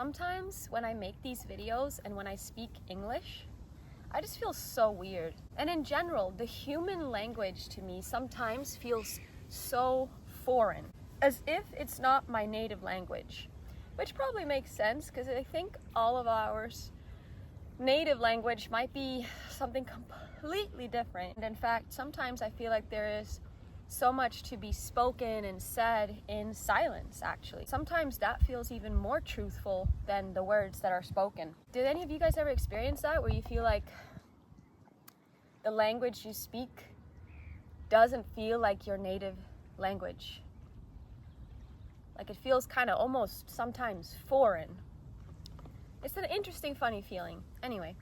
Sometimes when I make these videos and when I speak English, I just feel so weird. And in general, the human language to me sometimes feels so foreign, as if it's not my native language, which probably makes sense because I think all of ours native language might be something completely different. And in fact, sometimes I feel like there is so much to be spoken and said in silence, actually. Sometimes that feels even more truthful than the words that are spoken. Did any of you guys ever experience that, where you feel like the language you speak doesn't feel like your native language? Like it feels kind of almost sometimes foreign. It's an interesting, funny feeling. Anyway,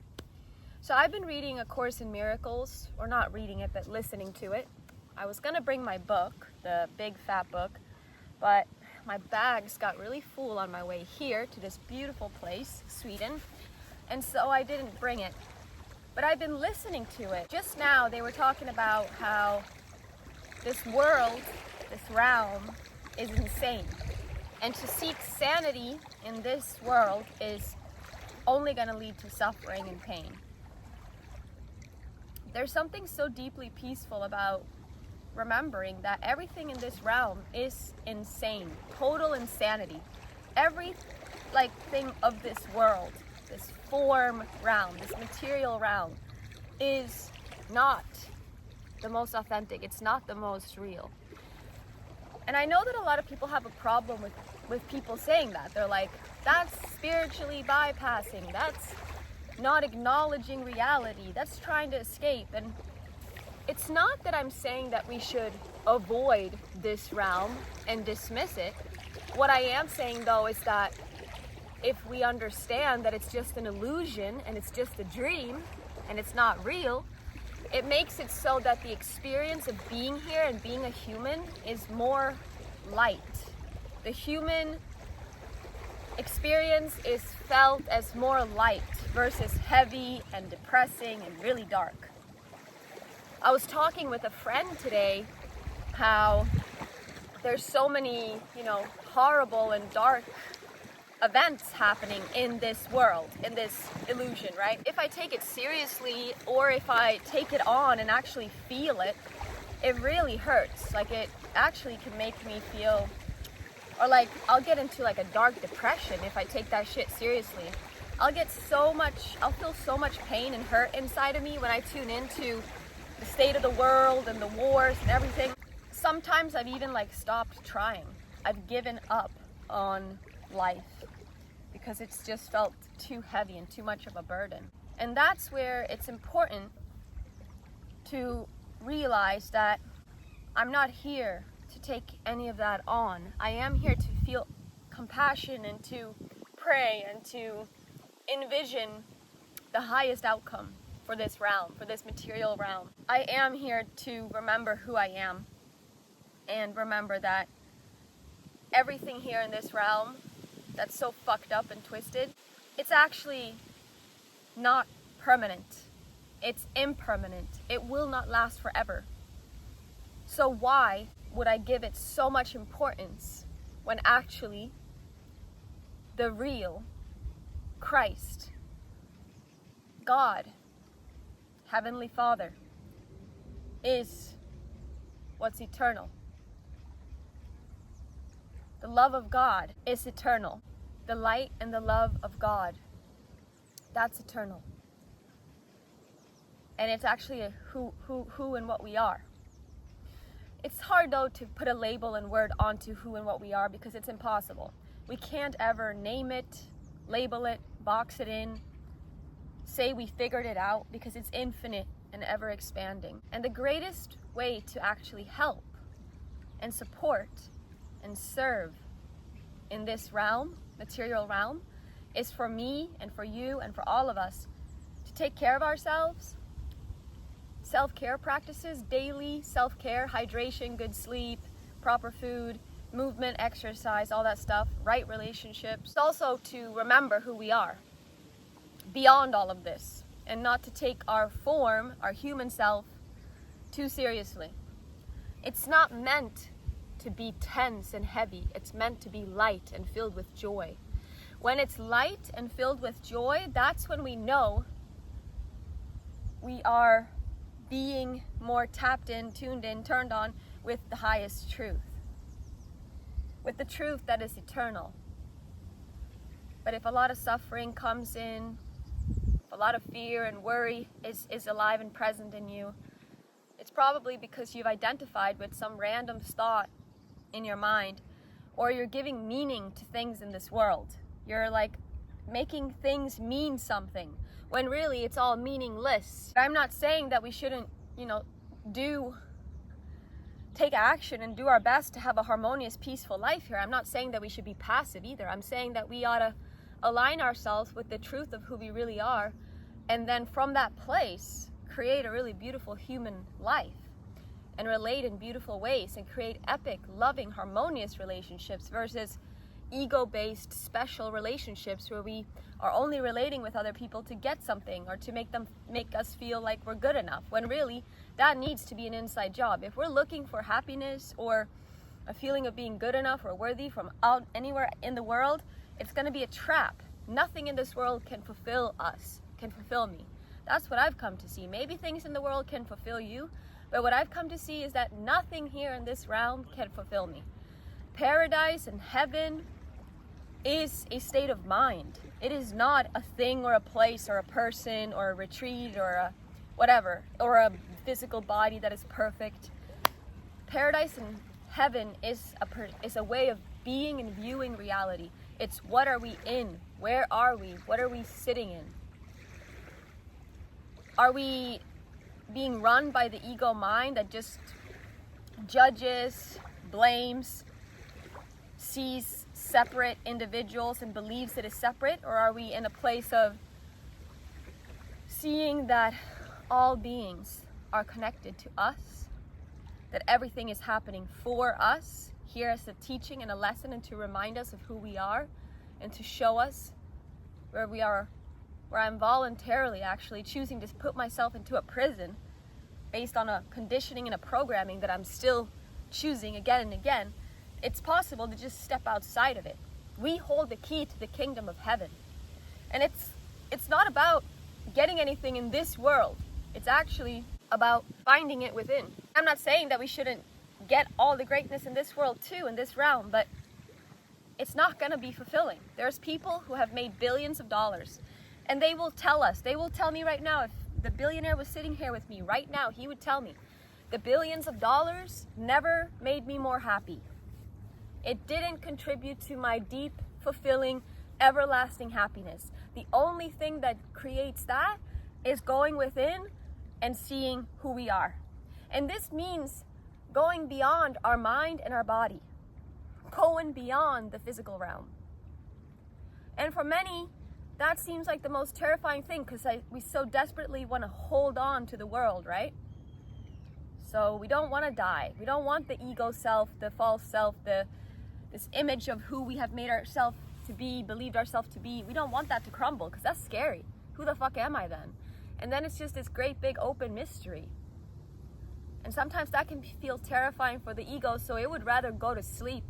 so I've been reading A Course in Miracles, or not reading it, but listening to it. I was gonna bring my book, the big fat book, but my bags got really full on my way here to this beautiful place, Sweden, and so I didn't bring it. But I've been listening to it. Just now they were talking about how this world, this realm, is insane. And to seek sanity in this world is only gonna lead to suffering and pain. There's something so deeply peaceful about remembering that everything in this realm is insane, total insanity. Every thing of this world, this form realm, this material realm, is not the most authentic. It's not the most real. And I know that a lot of people have a problem with people saying that. They're like, that's spiritually bypassing. That's not acknowledging reality. That's trying to escape. And it's not that I'm saying that we should avoid this realm and dismiss it. What I am saying, though, is that if we understand that it's just an illusion and it's just a dream and it's not real, it makes it so that the experience of being here and being a human is more light. The human experience is felt as more light versus heavy and depressing and really dark. I was talking with a friend today how there's so many, horrible and dark events happening in this world, in this illusion, right? If I take it seriously, or if I take it on and actually feel it, it really hurts. Like, it actually can make me feel, or I'll get into a dark depression if I take that shit seriously. I'll feel so much pain and hurt inside of me when I tune into the state of the world and the wars and everything. Sometimes I've even stopped trying. I've given up on life because it's just felt too heavy and too much of a burden. And that's where it's important to realize that I'm not here to take any of that on. I am here to feel compassion and to pray and to envision the highest outcome for this realm, for this material realm. I am here to remember who I am and remember that everything here in this realm that's so fucked up and twisted, it's actually not permanent. It's impermanent. It will not last forever. So why would I give it so much importance when actually the real Christ, God, Heavenly Father, is what's eternal? The love of God is eternal. The light and the love of God, that's eternal. And it's actually who and what we are. It's hard, though, to put a label and word onto who and what we are because it's impossible. We can't ever name it, label it, box it in, say we figured it out, because it's infinite and ever expanding. And the greatest way to actually help and support and serve in this realm, material realm, is for me and for you and for all of us to take care of ourselves. Self-care practices, daily self-care, hydration, good sleep, proper food, movement, exercise, all that stuff, right relationships. Also to remember who we are beyond all of this, and not to take our form, our human self, too seriously. It's not meant to be tense and heavy. It's meant to be light and filled with joy. When it's light and filled with joy, that's when we know we are being more tapped in, tuned in, turned on with the highest truth. With the truth that is eternal. But if a lot of suffering comes in, if a lot of fear and worry is alive and present in you, it's probably because you've identified with some random thought in your mind, or you're giving meaning to things in this world. You're like making things mean something when really it's all meaningless. I'm not saying that we shouldn't, take action and do our best to have a harmonious, peaceful life here. I'm not saying that we should be passive either. I'm saying that we ought to align ourselves with the truth of who we really are, and then from that place create a really beautiful human life and relate in beautiful ways and create epic, loving, harmonious relationships versus ego-based special relationships where we are only relating with other people to get something or to make us feel like we're good enough, when really that needs to be an inside job. If we're looking for happiness or a feeling of being good enough or worthy from out anywhere in the world, it's going to be a trap. Nothing in this world can fulfill us, can fulfill me. That's what I've come to see. Maybe things in the world can fulfill you, but what I've come to see is that nothing here in this realm can fulfill me. Paradise and heaven is a state of mind. It is not a thing or a place or a person or a retreat or a whatever, or a physical body that is perfect. Paradise and heaven is a way of being and viewing reality. It's what are we in? Where are we? What are we sitting in? Are we being run by the ego mind that just judges, blames, sees separate individuals and believes it is separate? Or are we in a place of seeing that all beings are connected to us, that everything is happening for us, here as a teaching and a lesson, and to remind us of who we are and to show us where we are, where I'm voluntarily actually choosing to put myself into a prison based on a conditioning and a programming that I'm still choosing again and again. It's possible to just step outside of it. We hold the key to the kingdom of heaven. And it's not about getting anything in this world. It's actually about finding it within. I'm not saying that we shouldn't get all the greatness in this world too, in this realm, but it's not going to be fulfilling. There's people who have made billions of dollars, and they will tell me right now, if the billionaire was sitting here with me right now, he would tell me, the billions of dollars never made me more happy. It didn't contribute to my deep, fulfilling, everlasting happiness. The only thing that creates that is going within and seeing who we are. And this means going beyond our mind and our body, going beyond the physical realm. And for many, that seems like the most terrifying thing, because we so desperately want to hold on to the world, right? So we don't want to die. We don't want the ego self, the false self, this image of who we have made ourselves to be, believed ourselves to be. We don't want that to crumble, because that's scary. Who the fuck am I then? And then it's just this great big open mystery. And sometimes that can feel terrifying for the ego, so it would rather go to sleep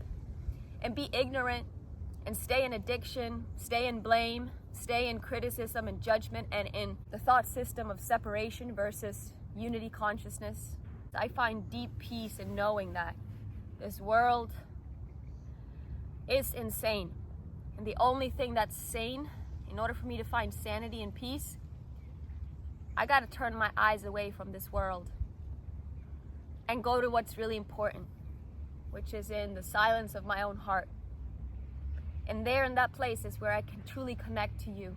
and be ignorant and stay in addiction, stay in blame, stay in criticism and judgment, and in the thought system of separation versus unity consciousness. I find deep peace in knowing that this world is insane. And the only thing that's sane, in order for me to find sanity and peace, I gotta turn my eyes away from this world and go to what's really important, which is in the silence of my own heart. And there in that place is where I can truly connect to you.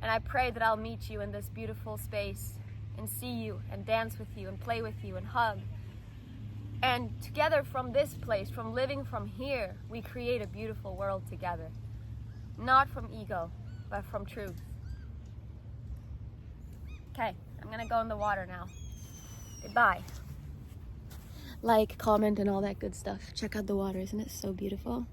And I pray that I'll meet you in this beautiful space and see you and dance with you and play with you and hug. And together from this place, from living from here, we create a beautiful world together. Not from ego, but from truth. Okay, I'm gonna go in the water now. Goodbye. Like, comment, and all that good stuff. Check out the water, isn't it so beautiful?